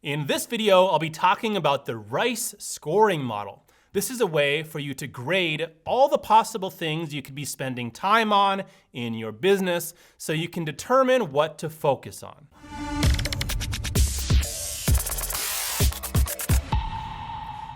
In this video, I'll be talking about the RICE scoring model. This is a way for you to grade all the possible things you could be spending time on in your business so you can determine what to focus on.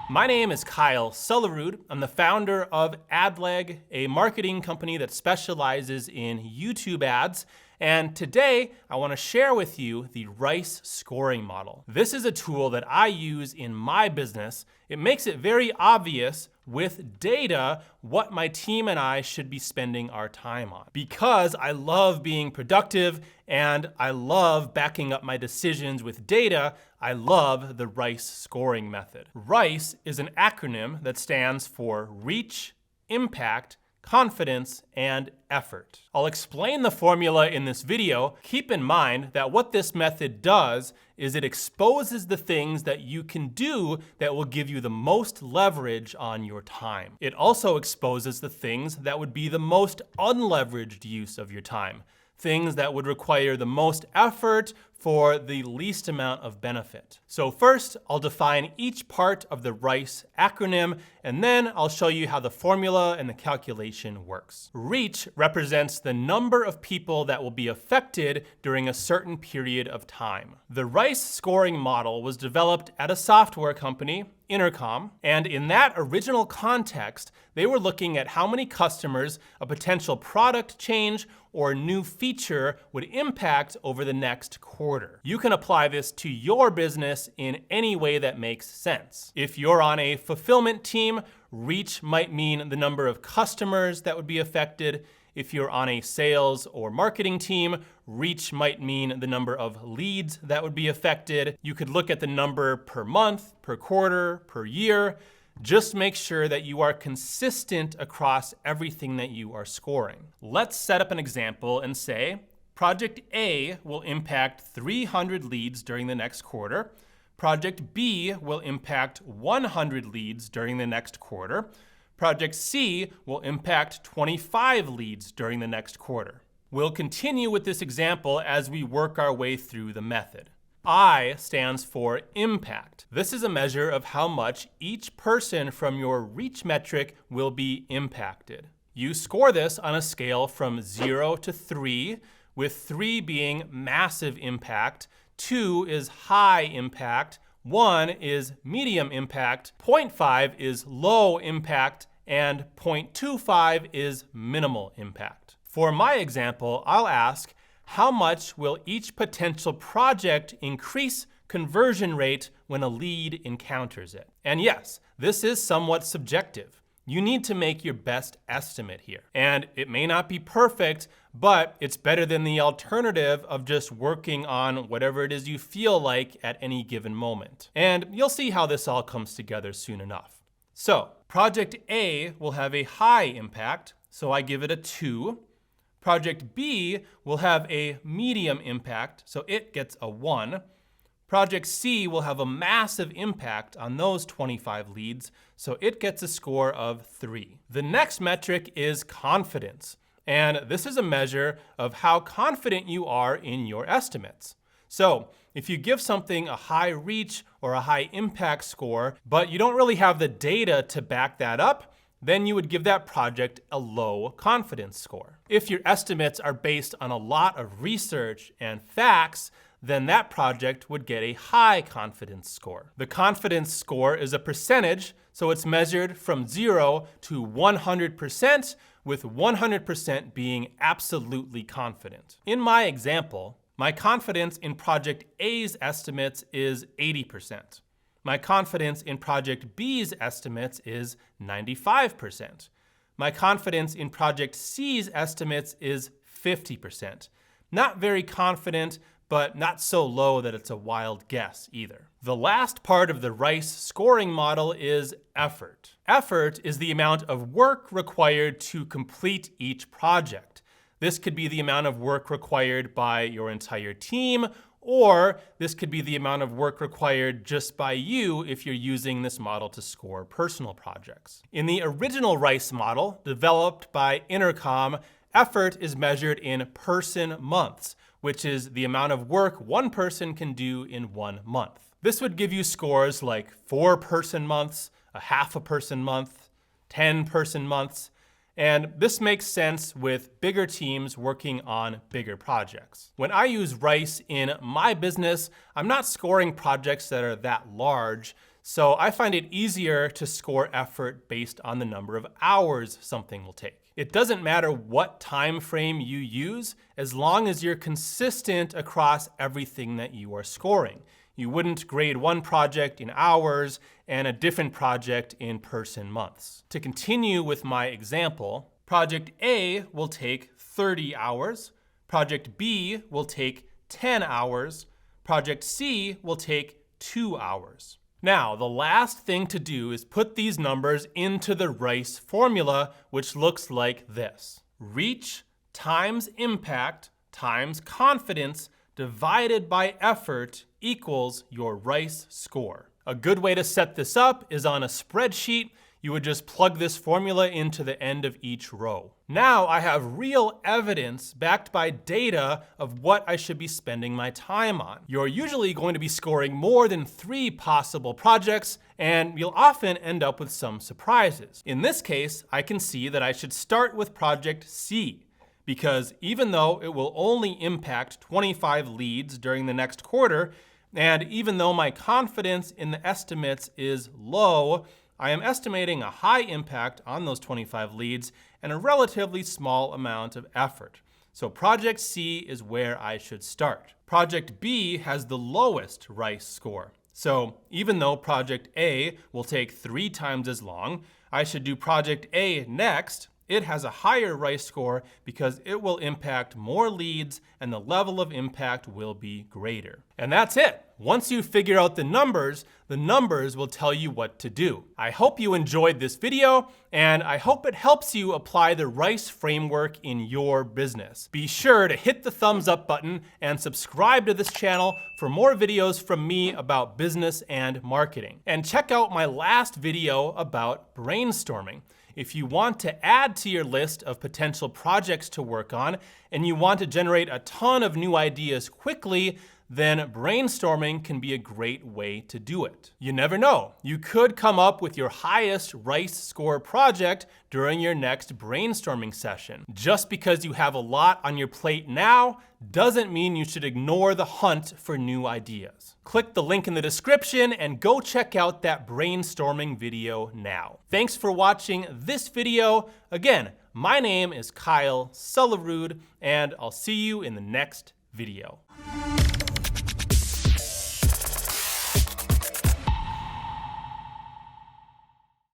My name is Kyle Sulerud. I'm the founder of AdLeg, a marketing company that specializes in YouTube ads. And today, I want to share with you the RICE scoring model. This is a tool that I use in my business. It makes it very obvious with data what my team and I should be spending our time on. Because I love being productive and I love backing up my decisions with data, I love the RICE scoring method. RICE is an acronym that stands for Reach, Impact, Confidence, and Effort. I'll explain the formula in this video. Keep in mind that what this method does is it exposes the things that you can do that will give you the most leverage on your time. It also exposes the things that would be the most unleveraged use of your time, things that would require the most effort for the least amount of benefit. So first, I'll define each part of the RICE acronym, and then I'll show you how the formula and the calculation works. Reach represents the number of people that will be affected during a certain period of time. The RICE scoring model was developed at a software company, Intercom, and in that original context, they were looking at how many customers a potential product change or new feature would impact over the next quarter. You can apply this to your business in any way that makes sense. If you're on a fulfillment team, reach might mean the number of customers that would be affected. If you're on a sales or marketing team, reach might mean the number of leads that would be affected. You could look at the number per month, per quarter, per year. Just make sure that you are consistent across everything that you are scoring. Let's set up an example and say, Project A will impact 300 leads during the next quarter. Project B will impact 100 leads during the next quarter. Project C will impact 25 leads during the next quarter. We'll continue with this example as we work our way through the method. I stands for impact. This is a measure of how much each person from your reach metric will be impacted. You score this on a scale from 0 to 3, with 3 being massive impact, 2 is high impact, 1 is medium impact, 0.5 is low impact, and 0.25 is minimal impact. For my example, I'll ask, how much will each potential project increase conversion rate when a lead encounters it? And yes, this is somewhat subjective. You need to make your best estimate here. And it may not be perfect, but it's better than the alternative of just working on whatever it is you feel like at any given moment. And you'll see how this all comes together soon enough. So, Project A will have a high impact, so I give it a 2. Project B will have a medium impact, so it gets a 1. Project C will have a massive impact on those 25 leads, so it gets a score of 3. The next metric is confidence, and this is a measure of how confident you are in your estimates. So if you give something a high reach or a high impact score, but you don't really have the data to back that up, then you would give that project a low confidence score. If your estimates are based on a lot of research and facts, then that project would get a high confidence score. The confidence score is a percentage, so it's measured from 0 to 100%, with 100% being absolutely confident. In my example, my confidence in Project A's estimates is 80%. My confidence in Project B's estimates is 95%. My confidence in Project C's estimates is 50%. Not very confident, but not so low that it's a wild guess either. The last part of the RICE scoring model is effort. Effort is the amount of work required to complete each project. This could be the amount of work required by your entire team, or this could be the amount of work required just by you if you're using this model to score personal projects. In the original RICE model, developed by Intercom, effort is measured in person months, which is the amount of work one person can do in 1 month. This would give you scores like 4-person months, a half-a-person month, 10-person months, and this makes sense with bigger teams working on bigger projects. When I use RICE in my business, I'm not scoring projects that are that large, so I find it easier to score effort based on the number of hours something will take. It doesn't matter what time frame you use, as long as you're consistent across everything that you are scoring. You wouldn't grade one project in hours and a different project in person months. To continue with my example, project A will take 30 hours, project B will take 10 hours, project C will take 2 hours. Now, the last thing to do is put these numbers into the RICE formula, which looks like this. Reach times impact times confidence divided by effort equals your RICE score. A good way to set this up is on a spreadsheet. You would just plug this formula into the end of each row. Now I have real evidence backed by data of what I should be spending my time on. You're usually going to be scoring more than 3 possible projects, and you'll often end up with some surprises. In this case, I can see that I should start with project C, because even though it will only impact 25 leads during the next quarter, and even though my confidence in the estimates is low, I am estimating a high impact on those 25 leads and a relatively small amount of effort. So project C is where I should start. Project B has the lowest RICE score. So even though project A will take 3 times as long, I should do project A next. It has a higher RICE score because it will impact more leads and the level of impact will be greater. And that's it. Once you figure out the numbers will tell you what to do. I hope you enjoyed this video, and I hope it helps you apply the RICE framework in your business. Be sure to hit the thumbs up button and subscribe to this channel for more videos from me about business and marketing. And check out my last video about brainstorming. If you want to add to your list of potential projects to work on, and you want to generate a ton of new ideas quickly, then brainstorming can be a great way to do it. You never know. You could come up with your highest RICE score project during your next brainstorming session. Just because you have a lot on your plate now doesn't mean you should ignore the hunt for new ideas. Click the link in the description and go check out that brainstorming video now. Thanks for watching this video. Again, my name is Kyle Sulerud, and I'll see you in the next video.